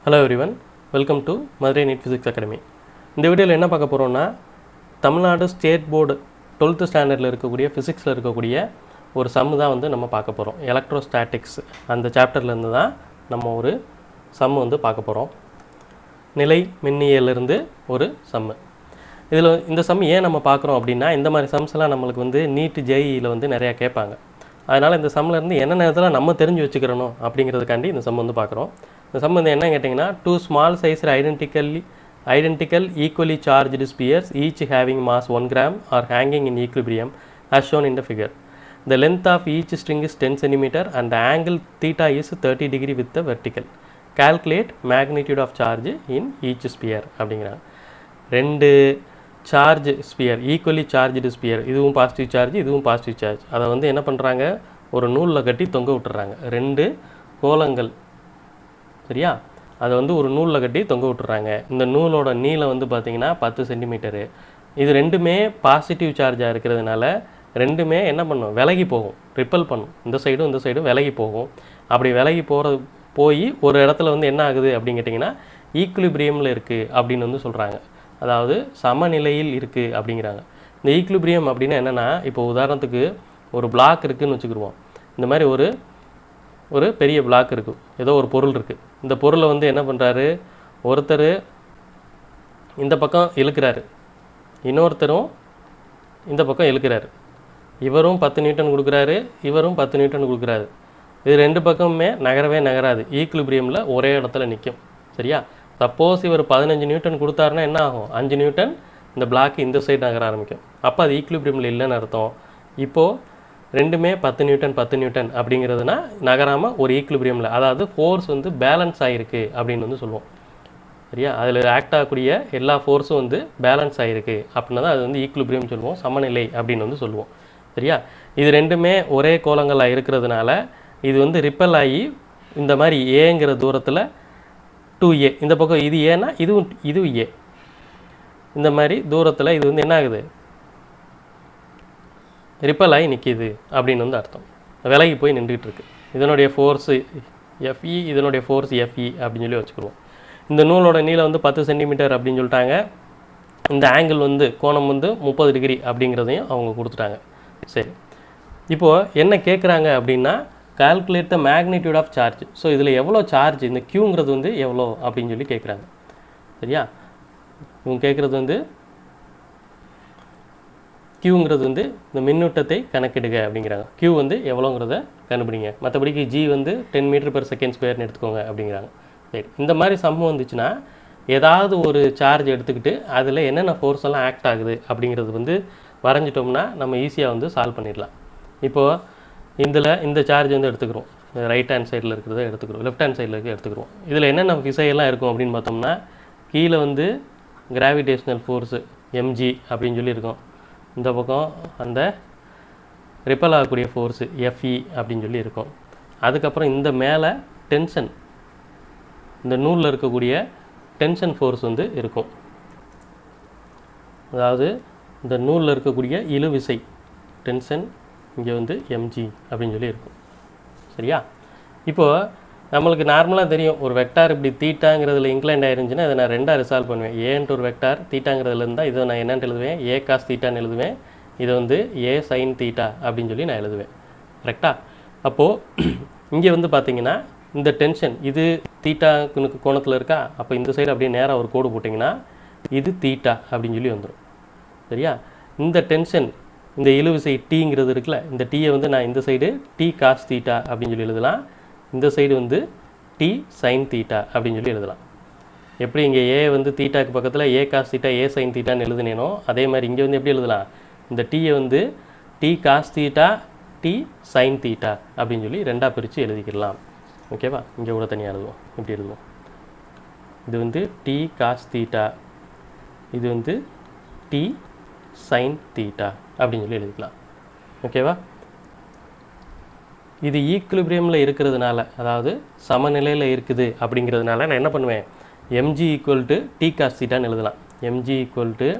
Hello everyone, welcome to Madurai Neet Physics Academy. இந்த வீடியோவில் என்ன பார்க்க போகிறோம்னா தமிழ்நாடு ஸ்டேட் போர்டு 12th ஸ்டாண்டர்டில் இருக்கக்கூடிய ஃபிசிக்ஸில் இருக்கக்கூடிய ஒரு சம்மு தான் வந்து நம்ம பார்க்க போகிறோம். எலக்ட்ரோஸ்டாட்டிக்ஸ் அந்த சாப்டர்லேருந்து தான் நம்ம ஒரு சம்மு வந்து பார்க்க போகிறோம். நிலை மின்னியலிருந்து ஒரு சம்மு. இதில் இந்த சம்மு ஏன் நம்ம பார்க்குறோம் அப்படின்னா இந்த மாதிரி சம்ஸ்லாம் நம்மளுக்கு வந்து நீட் ஜேஇயில் வந்து நிறையா கேட்பாங்க. அதனால் இந்த சம்மிலேருந்து என்ன நேரத்தில் நம்ம தெரிஞ்சு வச்சுக்கிறணும் அப்படிங்கிறதுக்காண்டி இந்த சம் வந்து பார்க்குறோம். இந்த சம் வந்து என்ன கேட்டிங்கன்னா, 2 small sized identical equally charged spheres each having mass 1 gram are hanging in equilibrium as shown in the figure. The length of each string is 10 cm and the angle theta is 30 degree with the vertical. Calculate magnitude of charge in each sphere அப்படிங்கிறாங்க. 2 charge sphere equally charged sphere, இதுவும் positive charge இதுவும் positive charge, அதை வந்து என்ன பண்ணுறாங்க, ஒரு நூலில் கட்டி தொங்க விட்டுறாங்க. 2 கோலங்கள் சரியா, அதை வந்து ஒரு நூலில் கட்டி தொங்க விட்டுறாங்க. இந்த நூலோட நீளம் வந்து பார்த்திங்கன்னா 10 சென்டிமீட்டரு. இது ரெண்டுமே பாசிட்டிவ் சார்ஜாக இருக்கிறதுனால ரெண்டுமே என்ன பண்ணும், விலகி போகும், ரிப்பல் பண்ணும். இந்த சைடும் விலகி போகும். அப்படி விலகி போய் ஒரு இடத்துல வந்து என்ன ஆகுது அப்படின்னு கேட்டிங்கன்னா ஈக்குலிபிரியமில் இருக்குது அப்படின்னு வந்து சொல்கிறாங்க. அதாவது சமநிலையில் இருக்குது அப்படிங்கிறாங்க. இந்த ஈக்குலிபிரியம் அப்படின்னா என்னென்னா, இப்போ உதாரணத்துக்கு ஒரு பிளாக் இருக்குதுன்னு வச்சுக்கிடுவோம். இந்த மாதிரி ஒரு பெரிய பிளாக் இருக்குது, ஏதோ ஒரு பொருள் இருக்குது. இந்த பொருளை வந்து என்ன பண்ணுறாரு, ஒருத்தர் இந்த பக்கம் இழுக்கிறாரு, இன்னொருத்தரும் இந்த பக்கம் இழுக்கிறாரு. இவரும் 10 நியூட்டன் கொடுக்குறாரு, இவரும் 10 நியூட்டன் கொடுக்குறாரு. இது 2 பக்கமுமே நகராது, ஈக்குலிபிரியமில் ஒரே இடத்துல நிற்கும். சரியா, சப்போஸ் இவர் 15 நியூட்டன் கொடுத்தாருன்னா என்ன ஆகும், 5 நியூட்டன் இந்த பிளாக் இந்த சைடு நகர ஆரம்பிக்கும். அப்போ அது ஈக்குலிபிரியமில் இல்லைன்னு அர்த்தம். இப்போது ரெண்டுமே 10 நியூட்டன் அப்படிங்கிறதுனா நகராமல் ஒரு ஈக்குலிபிரியமில், அதாவது ஃபோர்ஸ் வந்து பேலன்ஸ் ஆகிருக்கு அப்படின்னு வந்து சொல்லுவோம். சரியா, அதில் ஆக்ட் ஆகக்கூடிய எல்லா ஃபோர்ஸும் வந்து பேலன்ஸ் ஆகிருக்கு அப்படின்னா தான் அது வந்து ஈக்குலிபிரியம் சொல்லுவோம், சமநிலை அப்படின்னு வந்து சொல்லுவோம். சரியா, இது ரெண்டுமே ஒரே கோலங்களாக இருக்கிறதுனால இது வந்து ரிப்பல் ஆகி இந்த மாதிரி ஏங்கிற தூரத்தில் 2a, இந்த பக்கம் இது ஏன்னா இதுவும் ஏ, இந்த மாதிரி தூரத்தில் இது வந்து என்ன ஆகுது, ரிப்பல் ஆகி நிற்கிது அப்படின்னு வந்து அர்த்தம். விலகி போய் நின்றுட்டு இருக்கு. இதனுடைய ஃபோர்ஸு எஃப்இ, இதனுடைய ஃபோர்ஸ் எஃப்இ அப்படின்னு சொல்லி வச்சுக்கிடுவோம். இந்த நூலோட நீளம் வந்து 10 சென்டிமீட்டர் அப்படின்னு சொல்லிட்டாங்க. இந்த ஆங்கிள் வந்து கோணம் வந்து 30 டிகிரி அப்படிங்கிறதையும் அவங்க கொடுத்துட்டாங்க. சரி, இப்போது என்ன கேட்குறாங்க அப்படின்னா, calculate the magnitude of charge. So இதில் எவ்வளோ சார்ஜ், இந்த க்யூங்கிறது வந்து எவ்வளோ அப்படின்னு சொல்லி கேட்குறாங்க. சரியா, இவங்க கேட்குறது வந்து க்யூங்கிறது வந்து இந்த மின்னூட்டத்தை கணக்கிடுங்க அப்படிங்கிறாங்க. க்யூ வந்து எவ்வளோங்கிறத கண்டுபிடிங்க, மற்றபடிக்கு ஜி வந்து 10 மீட்டர்/செகண்ட் ஸ்கொயர்னு எடுத்துக்கோங்க அப்படிங்கிறாங்க. சரி, இந்த மாதிரி சம்பவம் வந்துச்சுன்னா ஏதாவது ஒரு சார்ஜ் எடுத்துக்கிட்டு அதில் என்னென்ன ஃபோர்ஸ் எல்லாம் ஆக்ட் ஆகுது அப்படிங்கிறது வந்து வரைஞ்சிட்டோம்னா நம்ம ஈஸியாக வந்து சால்வ் பண்ணிடலாம். இப்போது இந்த சார்ஜ் வந்து எடுத்துக்கிறோம், ரைட் ஹேண்ட் சைடில் இருக்கிறத எடுத்துக்கிறோம், லெஃப்ட் ஹேண்ட் சைடில் இருக்கிறத எடுத்துக்கிறோம். இதில் என்னென்ன விசையெல்லாம் இருக்கும் அப்படின்னு பார்த்தோம்னா, கீழே வந்து கிராவிடேஷ்னல் ஃபோர்ஸு எம்ஜி அப்படின்னு சொல்லி இருக்கும். இந்த பக்கம் அந்த ரிப்பல் ஆகக்கூடிய ஃபோர்ஸு எஃப்இ அப்படின்னு சொல்லி இருக்கும். அதுக்கப்புறம் இந்த மேலே டென்ஷன், இந்த நூலில் இருக்கக்கூடிய டென்ஷன் ஃபோர்ஸ் வந்து இருக்கும். அதாவது இந்த நூலில் இருக்கக்கூடிய இழுவிசை டென்ஷன் இங்கே வந்து எம்ஜி அப்படின்னு சொல்லி இருக்கும். சரியா, இப்போது நம்மளுக்கு நார்மலாக தெரியும், ஒரு வெக்டார் இப்படி தீட்டாங்கிறதுல இன்க்ளைண்ட் ஆயிருந்துச்சுன்னா இதை நான் 2ஆக ரிசால்வ் பண்ணுவேன். ஏன்ட்டு ஒரு வெக்டார் தீட்டாங்கிறதுல இருந்தால் இதை நான் என்னென்னு எழுதுவேன், ஏ காஸ் தீட்டான்னு எழுதுவேன். இதை வந்து ஏ சைன் தீட்டா அப்படின்னு சொல்லி நான் எழுதுவேன். கரெக்டாக, அப்போது இங்கே வந்து பார்த்திங்கன்னா இந்த டென்ஷன் இது தீட்டா கோணத்தில் இருக்கா, அப்போ இந்த சைடு அப்படியே நேராக ஒரு கோடு போட்டிங்கன்னா இது தீட்டா அப்படின்னு சொல்லி வந்துடும். சரியா, இந்த டென்ஷன் இந்த இழுவிசை டீங்கிறது இருக்குல்ல, இந்த டீயை வந்து நான் இந்த சைடு டி காஸ் தீட்டா அப்படின்னு சொல்லி எழுதலாம், இந்த சைடு வந்து டி சைன் தீட்டா அப்படின்னு சொல்லி எழுதலாம். எப்படி இங்கே ஏ வந்து தீட்டாக்கு பக்கத்தில் a cos theta a sine தீட்டான்னு எழுதுனேனோ அதே மாதிரி இங்கே வந்து எப்படி எழுதலாம், இந்த டீயை வந்து T cos theta T sine theta அப்படின்னு சொல்லி 2ஆக பிரித்து எழுதிக்கிடலாம். ஓகேவா, இங்கே கூட தனியாக எழுதுவோம், இப்படி எழுதுவோம். இது வந்து டி காஸ் தீட்டா, இது வந்து டி சைன் தீட்டா அப்படின்னு சொல்லி எழுதிக்கலாம். ஓகேவா, இது ஈக்குலிபிரியமில் இருக்கிறதுனால, அதாவது சமநிலையில் இருக்குது அப்படிங்கிறதுனால நான் என்ன பண்ணுவேன், MG equal to T cos தீட்டான்னு எழுதலாம். MG equal to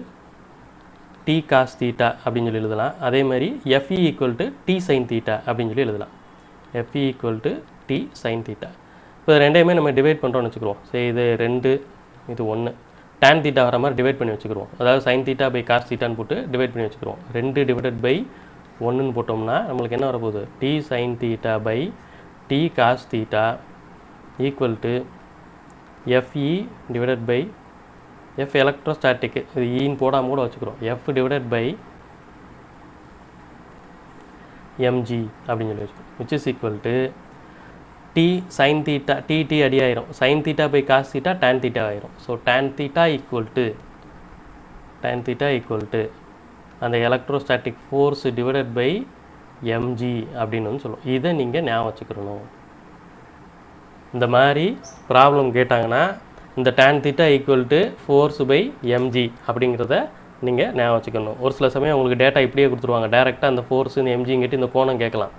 T cos theta அப்படின்னு சொல்லி எழுதலாம். அதே மாதிரி FE equal to T sine theta அப்படின்னு சொல்லி எழுதலாம். FE equal to T sine theta. இப்போ ரெண்டையுமே நம்ம டிவைட் பண்ணுறோம்னு வச்சுக்கிறோம். சரி, இது 2 இது 1 tan தீட்டா வர மாதிரி டிவைட் பண்ணி வச்சுக்கிறோம். அதாவது sin தீட்டா பை காஸ் தீட்டான்னு போட்டு டிவைட் பண்ணி வச்சுக்கிறோம். 2 டிவைடட் பை 1ன்னு போட்டோம்னா நம்மளுக்கு என்ன வரப்போகுது, t sin theta by t cos theta equal to fe divided by f electrostatic, இது ஈன்னு போடாமல் கூட வச்சுக்கிறோம், f டிவைடட் பை mg அப்படின்னு சொல்லி வச்சுக்கோம். Which is equal to t sin theta t அடி ஆயிரும், sin theta by cos theta tan theta ஆயிரும். So tan theta equal to அந்த electrostatic force divided by mg அப்படின்னு சொல்லுவோம். இதை நீங்கள் ஞாபகம் வச்சுக்கிறணும். இந்த மாதிரி ப்ராப்ளம் கேட்டாங்கன்னா இந்த tan theta equal to force by mg அப்படிங்கிறத நீங்கள் ஞாபகம் வச்சுக்கணும். ஒரு சில சமயம் உங்களுக்கு டேட்டா இப்படியே கொடுத்துருவாங்க, டேரெக்டாக அந்த ஃபோர்ஸ் இந்த எம்ஜிங்கிட்டு இந்த கோணம் கேட்கலாம்.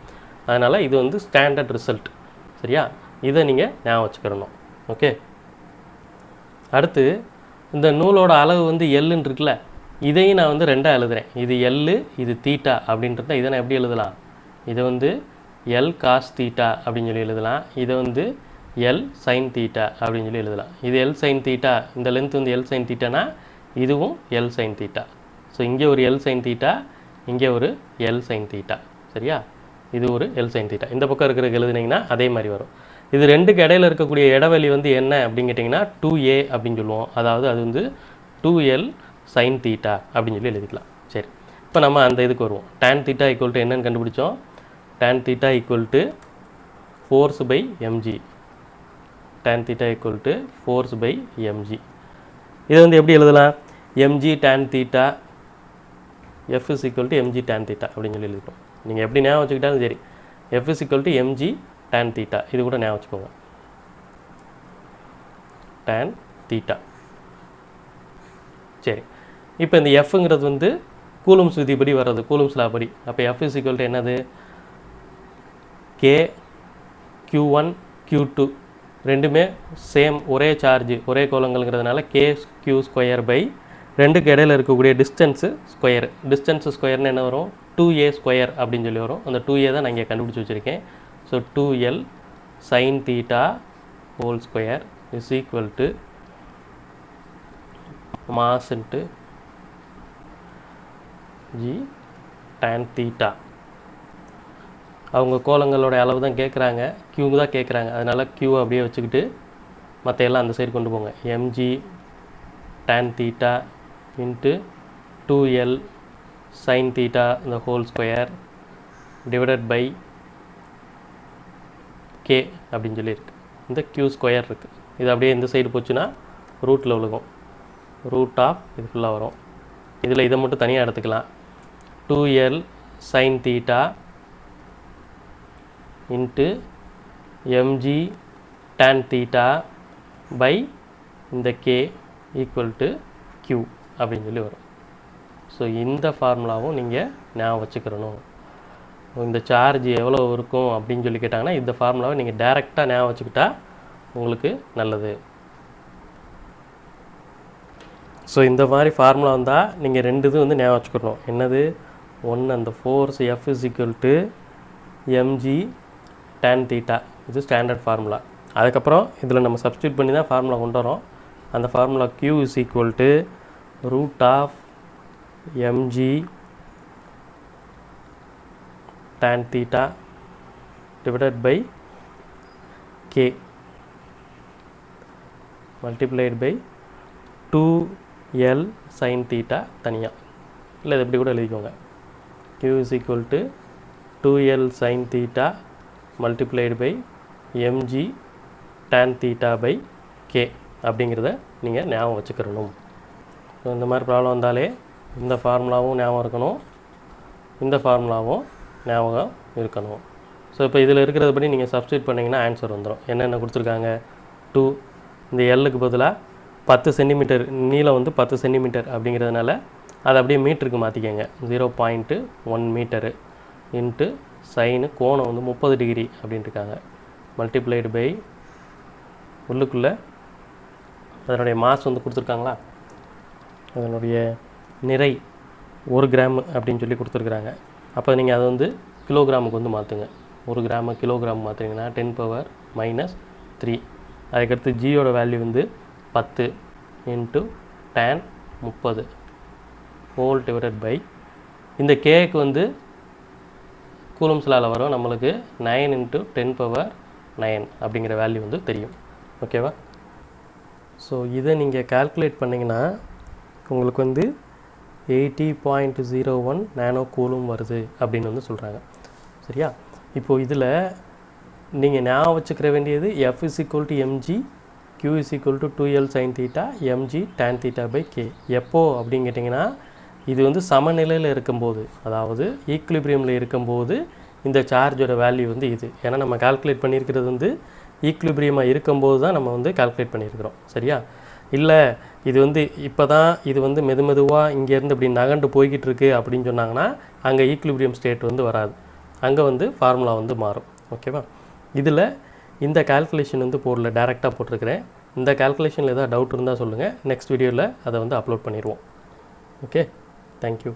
அதனால் இது வந்து ஸ்டாண்டர்ட் ரிசல்ட். சரியா, இதை நீங்கள் ஞாபகம் வச்சுக்கிறணும். ஓகே, அடுத்து இந்த நூலோட அளவு வந்து எல்லுன்னு இருக்குல்ல, இதையும் நான் வந்து 2ஆக எழுதுகிறேன். இது எல்லு, இது தீட்டா அப்படின்றத இதை நான் எப்படி எழுதலாம், இதை வந்து எல் காஸ் தீட்டா அப்படின்னு சொல்லி எழுதலாம். இதை வந்து எல் சைன் தீட்டா அப்படின்னு சொல்லி எழுதலாம். இது எல் சைன் தீட்டா, இந்த லென்த் வந்து எல் சைன் தீட்டானா இதுவும் எல் சைன் தீட்டா. ஸோ இங்கே ஒரு எல் சைன் தீட்டா, இங்கே ஒரு எல் சைன் தீட்டா. சரியா, இது ஒரு எல் சைன் தீட்டா. இந்த பக்கம் இருக்கிறதுக்கு எழுதுனீங்கன்னா அதே மாதிரி வரும். இது ரெண்டுக்கு இடையில இருக்கக்கூடிய இடைவெளி வந்து என்ன அப்படின்னு கேட்டிங்கன்னா 2a அப்படின்னு சொல்லுவோம். அதாவது அது வந்து 2l சைன் தீட்டா அப்படின்னு சொல்லி எழுதிக்கலாம். சரி, இப்போ நம்ம அந்த இதுக்கு வருவோம். tan தீட்டா ஈக்குவல் டு என்னன்னு கண்டுபிடிச்சோம், tan theta equal to force by mg. tan theta equal to force by mg. இதை வந்து எப்படி எழுதலாம், mg tan theta f is equal to mg tan theta அப்படின்னு சொல்லி எழுதிப்போம். நீங்கள் எப்படி ஞாபகம் வச்சுக்கிட்டாலும் சரி, f is equal to mg tan theta, இது கூட ஞாபகம் வச்சுக்கோங்க, tan தீட்டா. சரி, இப்போ இந்த எஃப்ங்கிறது வந்து கூலும்ஸ் விதிப்படி வர்றது, கூலும்ஸ் லா படி. அப்போ f is equal to என்னது, k q1 q2 ரெண்டுமே சேம், ஒரே சார்ஜ் ஒரே கோலங்கள்ங்கிறதுனால k q² பை ரெண்டுக்கு இடையில இருக்கக்கூடிய டிஸ்டன்ஸு ஸ்கொயர். டிஸ்டன்ஸு ஸ்கொயர்னு என்ன வரும், 2a² அப்படின்னு சொல்லி வரும். அந்த 2a தான் நான் இங்கே கண்டுபிடிச்சி வச்சுருக்கேன். So 2l sin theta whole square is equal to mass into g tan theta. அவங்க கோலங்களோட அளவு தான் கேட்குறாங்க, q தான் கேட்குறாங்க. அதனால் q அப்படியே வச்சுக்கிட்டு மற்ற எல்லாம் அந்த சைடு கொண்டு போங்க. mg tan theta into 2l sin தீட்டா இந்த whole square divided by k அப்படின்னு சொல்லியிருக்கு. இந்த q² இருக்குது. இது அப்படியே இந்த சைடு போச்சுன்னா ரூட்டில் விழுகும், ரூட் ஆஃப் இது ஃபுல்லாக வரும். இதில் இதை மட்டும் தனியாக எடுத்துக்கலாம். 2l sin theta into mg tan theta by இந்த k ஈக்குவல் டு q அப்படின்னு சொல்லி வரும். ஸோ இந்த ஃபார்முலாவும் நீங்கள் ஞாபகம் வச்சுக்கிறணும். இந்த சார்ஜ் எவ்வளோ இருக்கும் அப்படின்னு சொல்லி கேட்டாங்கன்னா இந்த ஃபார்முலாவை நீங்கள் டைரெக்டாக ஞாபகம் வச்சுக்கிட்டா உங்களுக்கு நல்லது. ஸோ இந்த மாதிரி ஃபார்முலா வந்தால் நீங்கள் ரெண்டு இது வந்து ஞாபகம் வச்சுக்கணும். என்னது, ஒன்று அந்த force f is equal to mg tan theta, இது ஸ்டாண்டர்ட் ஃபார்முலா. அதுக்கப்புறம் இதில் நம்ம சப்ஸ்டியூட் பண்ணி தான் ஃபார்முலா கொண்டு வரோம். அந்த formula q is equal to root of mg tan theta divided by k multiplied by 2l sin theta தனியாக. இல்லை இது எப்படி கூட எழுதிக்கோங்க, q is equal to 2l sin theta multiplied by mg tan theta by k அப்படிங்கிறத நீங்கள் ஞாபகம் வச்சுக்கிறணும். So இந்த மாதிரி ப்ராப்ளம் வந்தாலே இந்த ஃபார்முலாவும் ஞாபகம் இருக்கணும், இந்த ஃபார்முலாவும் ஞாபகம் இருக்கணும். ஸோ இப்போ இதில் இருக்கிறது நீங்கள் சப்ஸ்டியூட் பண்ணிங்கன்னா ஆன்சர் வந்துடும். என்னென்ன கொடுத்துருக்காங்க, 2, இந்த எல்லுக்கு பதிலாக 10 சென்டிமீட்டர் நீளம் வந்து 10 சென்டிமீட்டர் அப்படிங்கிறதுனால அதை அப்படியே மீட்டருக்கு மாற்றிக்கங்க. 0.1 மீட்டரு இன்ட்டு சைனு கோணம் வந்து 30 டிகிரி அப்படின்னு இருக்காங்க. மல்டிப்ளைடு பை உள்ளுக்குள்ளே அதனுடைய மாஸ் வந்து கொடுத்துருக்காங்களா, அதனுடைய நிறை 1 கிராம் அப்படின்னு சொல்லி கொடுத்துருக்குறாங்க. அப்போ நீங்கள் அதை வந்து கிலோகிராமுக்கு வந்து மாற்றுங்க. 1 கிராமு கிலோகிராம் மாற்றுறீங்கன்னா 10⁻⁻⁴ 3. அதுக்கடுத்து ஜியோட வேல்யூ வந்து 10 into tan 30 whole divided by இந்த கேக்கு வந்து கூலம்ஸ்லால் வரும் நம்மளுக்கு 9 இன்ட்டு 10⁻9 அப்படிங்கிற வேல்யூ வந்து தெரியும். ஓகேவா? ஸோ இதை நீங்கள் கால்குலேட் பண்ணிங்கன்னா உங்களுக்கு வந்து 80.01 நானோ கூலும் வருது அப்படின்னு வந்து சொல்கிறாங்க. சரியா? இப்போது இதில் நீங்கள் ஞாபகம் வச்சுக்கிற வேண்டியது F is equal to mg, Q is equal to 2L sin theta, mg tan theta by k. எப்போ அப்படின்னு கேட்டிங்கன்னா இது வந்து சமநிலையில் இருக்கும்போது, அதாவது ஈக்குலிபிரியமில் இருக்கும்போது இந்த சார்ஜோட வேல்யூ வந்து இது. ஏன்னா நம்ம கால்குலேட் பண்ணியிருக்கிறது வந்து ஈக்குலிபிரியமாக இருக்கும்போது தான் நம்ம வந்து கால்குலேட் பண்ணியிருக்கிறோம். சரியா? இல்லை இது வந்து இப்போ தான் இது வந்து மெதுவாக இங்கேருந்து இப்படி நகண்டு போய்கிட்டு இருக்கு அப்படின்னு சொன்னாங்கன்னா அங்கே ஈக்குலிபிரியம் ஸ்டேட் வந்து வராது, அங்கே வந்து ஃபார்முலா வந்து மாறும். ஓகேவா? இதில் இந்த கால்குலேஷன் வந்து போடல, டைரெக்டாக போட்டிருக்கிறேன். இந்த கால்குலேஷனில் ஏதாவது டவுட் இருந்தால் சொல்லுங்கள், நெக்ஸ்ட் வீடியோவில் அதை வந்து அப்லோட் பண்ணிடுவோம். Okay, thank you.